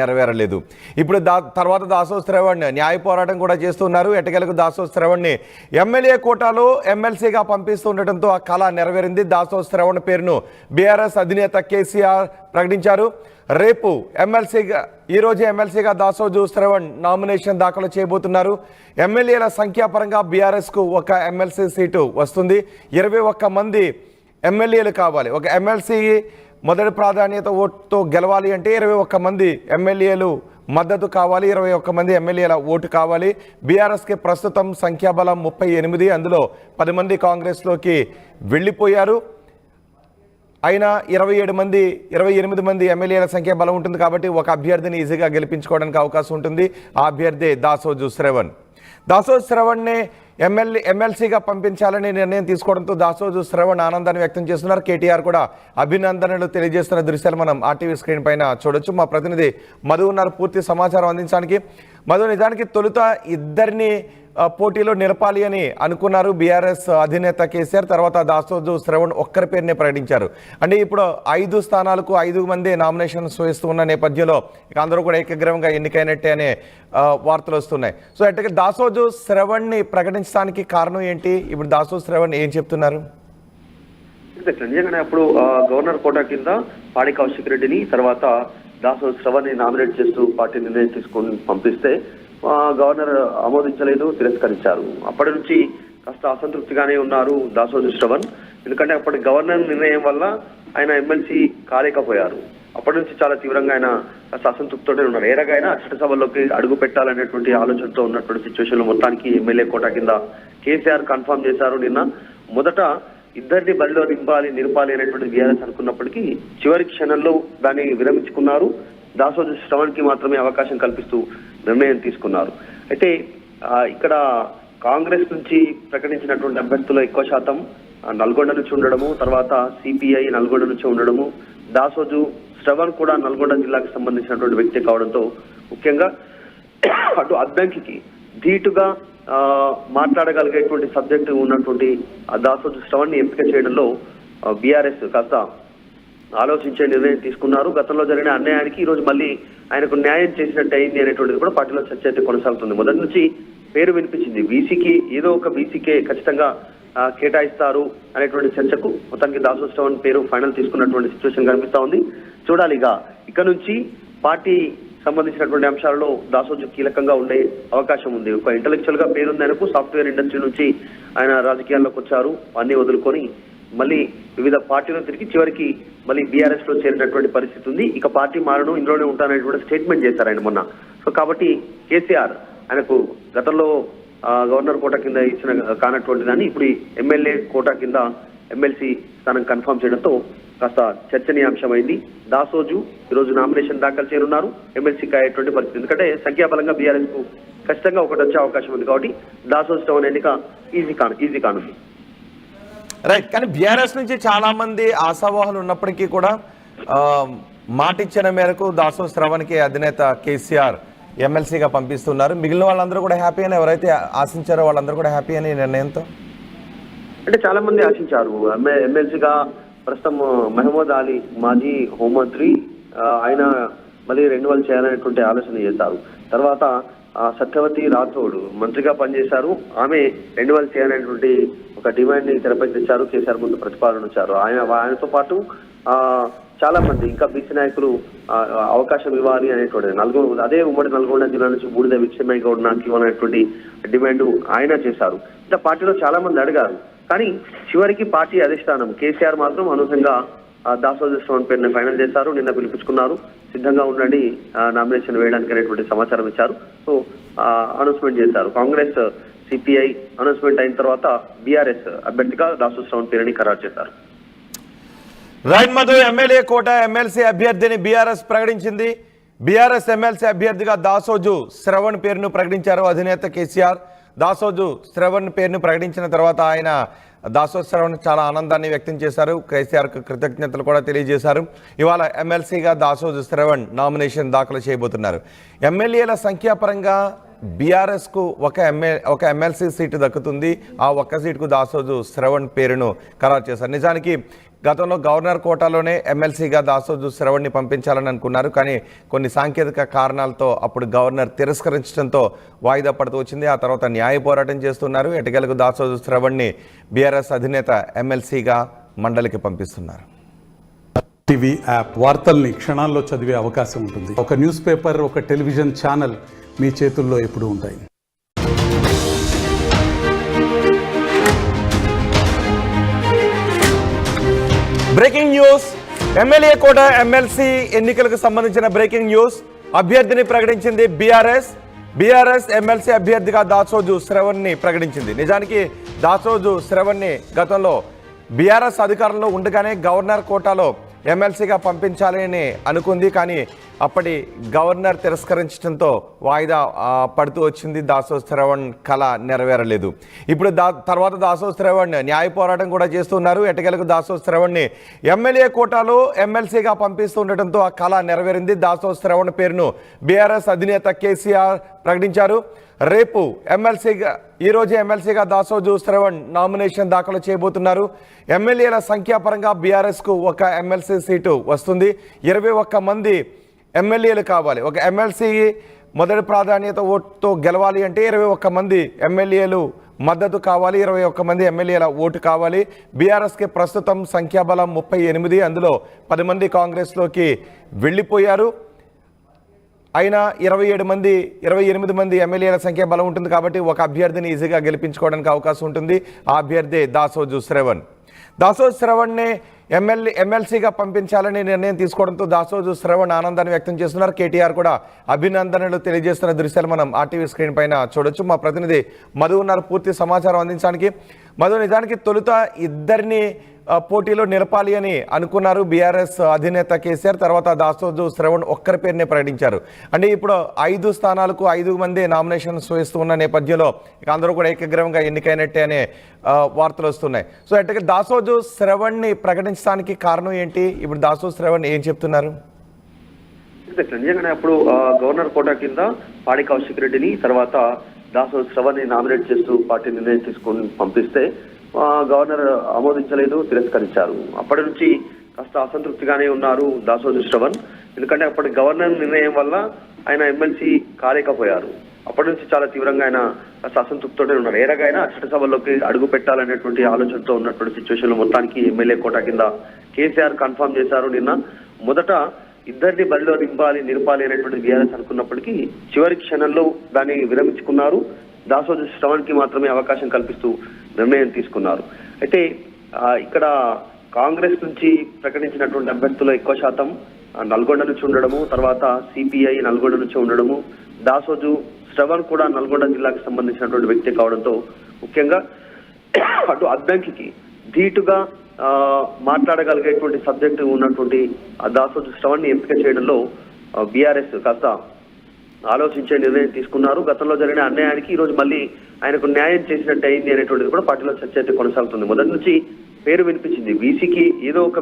నెరవేరలేదు. ఇప్పుడు తర్వాత దాసోజు శ్రవణ్ న్యాయ పోరాటం కూడా చేస్తున్నారు. ఎట్టకేలకు దాసోజు శ్రవణ్ని ఎమ్మెల్యే కోటాలో ఎమ్మెల్సీగా పంపిస్తుండటంతో ఆ కళ నెరవేరింది. దాసోజు శ్రవణ్ పేరును బీఆర్ఎస్ అధినేత కేసీఆర్ ప్రకటించారు. రేపు ఈరోజు ఎమ్మెల్సీగా దాసోజు శ్రవణ్ నామినేషన్ దాఖలు చేయబోతున్నారు. ఎమ్మెల్యేల సంఖ్యాపరంగా బీఆర్ఎస్కు ఒక ఎమ్మెల్సీ సీటు వస్తుంది. 21 మంది ఎమ్మెల్యేలు కావాలి. ఒక ఎమ్మెల్సీ మొదటి ప్రాధాన్యత ఓటుతో గెలవాలి అంటే 21 మంది ఎమ్మెల్యేలు మద్దతు కావాలి. 21 మంది ఎమ్మెల్యేల ఓటు కావాలి. బీఆర్ఎస్కి ప్రస్తుతం సంఖ్యాబలం 38. అందులో 10 మంది కాంగ్రెస్లోకి వెళ్ళిపోయారు. అయినా 28 మంది ఎమ్మెల్యేల సంఖ్యాబలం ఉంటుంది కాబట్టి ఒక అభ్యర్థిని ఈజీగా గెలిపించుకోవడానికి అవకాశం ఉంటుంది. ఆ అభ్యర్థి దాసోజు శ్రవణ్. దాసోజు శ్రవణ్ని ఎమ్మెల్సీగా పంపించాలని నిర్ణయం తీసుకోవడంతో దాసోజు శ్రవణ్ ఆనందాన్ని వ్యక్తం చేస్తున్నారు. కేటీఆర్ కూడా అభినందనలు తెలియజేస్తున్న దృశ్యాలు మనం ఆర్టీవీ స్క్రీన్ పైన చూడొచ్చు. మా ప్రతినిధి మధు ఉన్నారు పూర్తి సమాచారం అందించడానికి. మధు, నిజానికి తొలుత ఇద్దరిని పోటీలో నిలపాలి అని అనుకున్నారు బీఆర్ఎస్ అధినేత కేసీఆర్. తర్వాత దాసోజు శ్రవణ్ ఒక్కరి పేరునే ప్రకటించారు. అంటే ఇప్పుడు 5 స్థానాలకు 5 మంది నామినేషన్స్ వేస్తూ ఉన్న నేపథ్యంలో ఇక అందరూ కూడా ఏకగ్రీవంగా ఎన్నికైనట్టే అనే వార్తలు వస్తున్నాయి. సో అంటే దాసోజు శ్రవణ్ని ప్రకటించడానికి కారణం ఏంటి? ఇప్పుడు దాసోజు శ్రవణ్ ఏం చెప్తున్నారు? నిజంగానే అప్పుడు గవర్నర్ కోటా కింద పాడి కౌశిక్ రెడ్డిని, తర్వాత దాసోజు శ్రవణ్ని నామినేట్ చేస్తూ పార్టీ నిర్ణయం తీసుకొని పంపిస్తే గవర్నర్ ఆమోదించలేదు, తిరస్కరించారు. అప్పటి నుంచి కాస్త అసంతృప్తిగానే ఉన్నారు దాసోజు శ్రవణ్. ఎందుకంటే అప్పటి గవర్నర్ నిర్ణయం వల్ల ఆయన ఎమ్మెల్సీ కాలేకపోయారు. అప్పటి నుంచి చాలా తీవ్రంగా ఆయన కాస్త అసంతృప్తితోనే ఉన్నారు. ఏరగైనా చట్టసభల్లోకి అడుగు పెట్టాలనేటువంటి ఆలోచనతో ఉన్నటువంటి సిచ్యువేషన్ లో మొత్తానికి ఎమ్మెల్యే కోటా కింద కేసీఆర్ కన్ఫర్మ్ చేశారు నిన్న. మొదట ఇద్దరిని బరిలో నిలపాలి అనేటువంటి బీఆర్ఎస్ అనుకున్నప్పటికీ చివరి క్షణంలో దాన్ని విరమించుకున్నారు. దాసోజు శ్రవణ్ కి మాత్రమే అవకాశం కల్పిస్తూ నిర్ణయం తీసుకున్నారు. అయితే ఇక్కడ కాంగ్రెస్ నుంచి ప్రకటించినటువంటి అభ్యర్థులు ఎక్కువ శాతం నల్గొండ నుంచి ఉండడము, తర్వాత సిపిఐ నల్గొండ నుంచి ఉండడము, దాసోజు శ్రవణ్ కూడా నల్గొండ జిల్లాకు సంబంధించినటువంటి వ్యక్తి కావడంతో ముఖ్యంగా అటు అద్దంకికి ధీటుగా మాట్లాడగలిగేటువంటి సబ్జెక్టు ఉన్నటువంటి దాసోజు శ్రవణ్ ని ఎంపిక చేయడంలో బీఆర్ఎస్ కాస్త ఆలోచించే నిర్ణయం తీసుకున్నారు. గతంలో జరిగిన అన్యాయానికి ఈ రోజు మళ్ళీ ఆయనకు న్యాయం చేసినట్టు అయింది అనేటువంటిది కూడా పార్టీలో చర్చ అయితే కొనసాగుతుంది. మొదటి నుంచి పేరు వినిపించింది, బీసీకి ఏదో ఒక బీసీకే ఖచ్చితంగా కేటాయిస్తారు అనేటువంటి చర్చకు మొత్తానికి దాసోజు శ్రవణ్ పేరు ఫైనల్ తీసుకున్నటువంటి సిచ్యువేషన్ కనిపిస్తా ఉంది. చూడాలి ఇక నుంచి పార్టీ సంబంధించినటువంటి అంశాలలో దాసోజు కీలకంగా ఉండే అవకాశం ఉంది. ఒక ఇంటలెక్చువల్ గా పేరుంది ఆయనకు. సాఫ్ట్వేర్ ఇండస్ట్రీ నుంచి ఆయన రాజకీయాల్లోకి వచ్చారు. అన్ని వదులుకొని మళ్ళీ వివిధ పార్టీలను తిరిగి చివరికి మళ్ళీ బీఆర్ఎస్ లో చేరినటువంటి పరిస్థితి ఉంది. ఇక పార్టీ మారను, ఇందులోనే ఉంటాననేటువంటి స్టేట్మెంట్ చేశారు ఆయన మొన్న. సో కాబట్టి కేసీఆర్ ఆయనకు గతంలో గవర్నర్ కోటా కింద ఇచ్చిన కానటువంటి దాన్ని ఇప్పుడు ఎమ్మెల్యే కోటా కింద ఎమ్మెల్సీ స్థానం కన్ఫర్మ్ చేయడంతో కాస్త చర్చనీయాంశమైంది. దాసోజు ఈరోజు నామినేషన్ దాఖలు చేయనున్నారు. ఎమ్మెల్సీకి అయ్యేటువంటి పరిస్థితి, ఎందుకంటే సంఖ్యాబలంగా బీఆర్ఎస్ కు ఖచ్చితంగా ఒకటి వచ్చే అవకాశం ఉంది కాబట్టి దాసోజు శ్రవణ్ ఎన్నిక ఈజీ కానుంది. రైట్. కానీ బీఆర్ఎస్ నుంచి చాలా మంది ఆశావాహులు ఉన్నప్పటికీ కూడా మాటిచ్చిన మేరకు దాసోజు శ్రవణ్కి అధినేత కేసీఆర్ ఎమ్మెల్సీగా పంపిస్తున్నారు. మిగిలిన వాళ్ళందరూ కూడా హ్యాపీ అని, ఎవరైతే ఆశించారో వాళ్ళందరూ కూడా హ్యాపీ అని నిర్ణయంతో. అంటే చాలా మంది ఆశించారు ఎమ్మెల్సీగా. ప్రస్తుతం మహమూద్ అలీ మాజీ హోంమంత్రి, ఆయన మళ్ళీ రెన్యువల్ చేయాలనేటువంటి ఆలోచన చేశారు. తర్వాత సత్యవతి రాథోడ్ మంత్రిగా పనిచేశారు. ఆమె రెన్యువల్ చేయాలనేటువంటి ఒక డిమాండ్ ని తెరపై తెచ్చారు. కేసీఆర్ ముందు ప్రతిపాదన వచ్చారు. ఆయనతో పాటు చాలా మంది ఇంకా బీసీ నాయకులు అవకాశం ఇవ్వాలి అనేటువంటి అదే ఉమ్మడి నల్గొండ జిల్లా నుంచి బూడిద విక్షమయ్య గౌడ్ నాకు ఇవ్వాలనేటువంటి డిమాండ్ ఆయన చేశారు. ఇంకా పార్టీలో చాలా మంది అడిగారు. కానీ చివరికి పార్టీ అధిష్టానం కేసీఆర్ మాత్రం అనూహ్యంగా దాసోజు శ్రవణ్ పేరుని ఫైనల్ చేశారు. నిన్న పిలిపించుకున్నారు. సిద్ధంగా ఉండండి నామినేషన్ వేయడానికి అనేటువంటి సమాచారం ఇచ్చారు. సో అనౌన్స్మెంట్ చేశారు. కాంగ్రెస్ సిపిఐ అనౌన్స్మెంట్ అయిన తర్వాత బీఆర్ఎస్ అభ్యర్థిగా దాసోజు శ్రవణ్ పేరుని ఖరారు చేశారు. రైట్ మధు, ఎమ్మెల్యే కోట ఎమ్మెల్సీ అభ్యర్థిని బీఆర్ఎస్ ప్రకటించింది. బీఆర్ఎస్ ఎమ్మెల్సీ అభ్యర్థిగా దాసోజు శ్రవణ్ పేరును ప్రకటించారు అధినేత కేసీఆర్. దాసోజు శ్రవణ్ పేరును ప్రకటించిన తర్వాత ఆయన దాసోజు శ్రవణ్ చాలా ఆనందాన్ని వ్యక్తం చేశారు. కేసీఆర్కు కృతజ్ఞతలు కూడా తెలియజేశారు. ఇవాళ ఎమ్మెల్సీగా దాసోజు శ్రవణ్ నామినేషన్ దాఖలు చేయబోతున్నారు. ఎమ్మెల్యేల సంఖ్యాపరంగా బీఆర్ఎస్కు ఒక ఎమ్మెల్సీ సీటు దక్కుతుంది. ఆ ఒక్క సీటుకు దాసోజు శ్రవణ్ పేరును ఖరారు చేశారు. నిజానికి గతంలో గవర్నర్ కోటాలోనే ఎమ్మెల్సీగా దాసోజు శ్రవణ్ని పంపించాలని అనుకున్నారు. కానీ కొన్ని సాంకేతిక కారణాలతో అప్పుడు గవర్నర్ తిరస్కరించడంతో వాయిదా పడుతూ వచ్చింది. ఆ తర్వాత న్యాయ పోరాటం చేస్తున్నారు. ఎటకేలకు దాసోజు శ్రవణ్ని బీఆర్ఎస్ అధినేత ఎమ్మెల్సీగా మండలికి పంపిస్తున్నారు. టీవీ యాప్ వార్తల్ని క్షణాల్లో చదివే అవకాశం ఉంటుంది. ఒక న్యూస్ పేపర్, ఒక టెలివిజన్ ఛానల్ మీ చేతుల్లో ఎప్పుడూ ఉంటాయి. Breaking news. ఎమ్మెల్యే కోట ఎమ్మెల్సీ ఎన్నికలకు సంబంధించిన బ్రేకింగ్ న్యూస్. అభ్యర్థిని ప్రకటించింది బీఆర్ఎస్ ఎమ్మెల్సీ అభ్యర్థిగా దాసోజు శ్రవణ్ని ప్రకటించింది. నిజానికి దాసోజు శ్రవణ్ని గతంలో బీఆర్ఎస్ అధికారంలో ఉండగానే గవర్నర్ కోటాలో ఎమ్మెల్సీగా పంపించాలని అనుకుంది. కానీ అప్పటి గవర్నర్ తిరస్కరించడంతో వాయిదా పడుతూ వచ్చింది. దాసోజు శ్రవణ్ కళ నెరవేరలేదు. ఇప్పుడు తర్వాత దాసోజు శ్రవణ్ న్యాయ పోరాటం కూడా చేస్తున్నారు. ఎటకేలకు దాసోజు శ్రవణ్ని ఎమ్మెల్యే కోటాలో ఎమ్మెల్సీగా పంపిస్తూ ఉండటంతో ఆ కళ నెరవేరింది. దాసోజు శ్రవణ్ పేరును బీఆర్ఎస్ అధినేత కేసీఆర్ ప్రకటించారు. రేపు ఈరోజు ఎమ్మెల్సీగా దాసోజు శ్రవణ్ నామినేషన్ దాఖలు చేయబోతున్నారు. ఎమ్మెల్యేల సంఖ్యాపరంగా బీఆర్ఎస్కు ఒక ఎమ్మెల్సీ సీటు వస్తుంది. 21 మంది ఎమ్మెల్యేలు కావాలి. ఒక ఎమ్మెల్సీ మొదటి ప్రాధాన్యత ఓటుతో గెలవాలి అంటే 21 మంది ఎమ్మెల్యేలు మద్దతు కావాలి. 21 మంది ఎమ్మెల్యేల ఓటు కావాలి. బీఆర్ఎస్కి ప్రస్తుతం సంఖ్యాబలం 38. అందులో 10 మంది కాంగ్రెస్లోకి వెళ్ళిపోయారు. అయినా 28 మంది ఎమ్మెల్యేల సంఖ్య బలం ఉంటుంది. కాబట్టి ఒక అభ్యర్థిని ఈజీగా గెలిపించుకోవడానికి అవకాశం ఉంటుంది. ఆ అభ్యర్థి దాసోజు శ్రవణ్ని ఎమ్మెల్సీగా పంపించాలని నిర్ణయం తీసుకోవడంతో దాసోజు శ్రవణ్ ఆనందాన్ని వ్యక్తం చేస్తున్నారు. కేటీఆర్ కూడా అభినందనలు తెలియజేస్తున్న దృశ్యాలు మనం ఆర్టీవీ స్క్రీన్ పైన చూడొచ్చు. మా ప్రతినిధి మధు ఉన్నారు పూర్తి సమాచారం అందించడానికి. మధు, నిజానికి తొలుత ఇద్దరిని పోటీలో నిలపాలి అని అనుకున్నారు బీఆర్ఎస్ అధినేత కేసీఆర్. తర్వాత దాసోజు శ్రవణ్ ఒక్కరి పేరునే ప్రకటించారు. అంటే ఇప్పుడు 5 స్థానాలకు 5 మంది నామినేషన్స్ వేస్తూ ఉన్న నేపథ్యంలో ఇక అందరూ కూడా ఏకగ్రీవంగా ఎన్నికైనట్టే అనే వార్తలు వస్తున్నాయి. సో అంటే దాసోజు శ్రవణ్ని ప్రకటించడానికి కారణం ఏంటి? ఇప్పుడు దాసోజు శ్రవణ్ ఏం చెప్తున్నారు? నిజంగానే అప్పుడు గవర్నర్ కోటా కింద పాడి కౌశిక్ రెడ్డిని, తర్వాత దాసోజు శ్రవణ్ని నామినేట్ చేస్తూ పార్టీ నిర్ణయం తీసుకొని పంపిస్తే గవర్నర్ ఆమోదించలేదు, తిరస్కరించారు. అప్పటి నుంచి కాస్త అసంతృప్తిగానే ఉన్నారు దాసోజు శ్రవణ్. ఎందుకంటే అప్పటి గవర్నర్ నిర్ణయం వల్ల ఆయన ఎమ్మెల్సీ కాలేకపోయారు. అప్పటి నుంచి చాలా తీవ్రంగా ఆయన కాస్త అసంతృప్తితోనే ఉన్నారు. ఏరగైనా చట్టసభల్లోకి అడుగు పెట్టాలనేటువంటి ఆలోచనతో ఉన్నటువంటి సిచ్యువేషన్ లో మొత్తానికి ఎమ్మెల్యే కోటా కింద కేసీఆర్ కన్ఫర్మ్ చేశారు నిన్న. మొదట ఇద్దరిని బరిలో నిలపాలి అనేటువంటి బీఆర్ఎస్ అనుకున్నప్పటికీ చివరి క్షణంలో దాన్ని విరమించుకున్నారు. దాసోజు శ్రవణ్ కి మాత్రమే అవకాశం కల్పిస్తూ నిర్ణయం తీసుకున్నారు. అయితే ఇక్కడ కాంగ్రెస్ నుంచి ప్రకటించినటువంటి అభ్యర్థులు ఎక్కువ శాతం నల్గొండ నుంచి ఉండడము, తర్వాత సిపిఐ నల్గొండ నుంచి ఉండడము, దాసోజు శ్రవణ్ కూడా నల్గొండ జిల్లాకు సంబంధించినటువంటి వ్యక్తి కావడంతో ముఖ్యంగా అటు అద్దంకికి ధీటుగా మాట్లాడగలిగేటువంటి సబ్జెక్టు ఉన్నటువంటి దాసోజు శ్రవణ్ ని ఎంపిక చేయడంలో బీఆర్ఎస్ కాస్త ఆలోచించే నిర్ణయం తీసుకున్నారు. గతంలో జరిగిన అన్యాయానికి ఈ రోజు మళ్ళీ ఆయనకు న్యాయం చేసినట్టు అయింది అనేటువంటిది కూడా పార్టీలో చర్చ అయితే కొనసాగుతుంది. మొదటి నుంచి పేరు వినిపించింది. బీసీకి ఏదో ఒక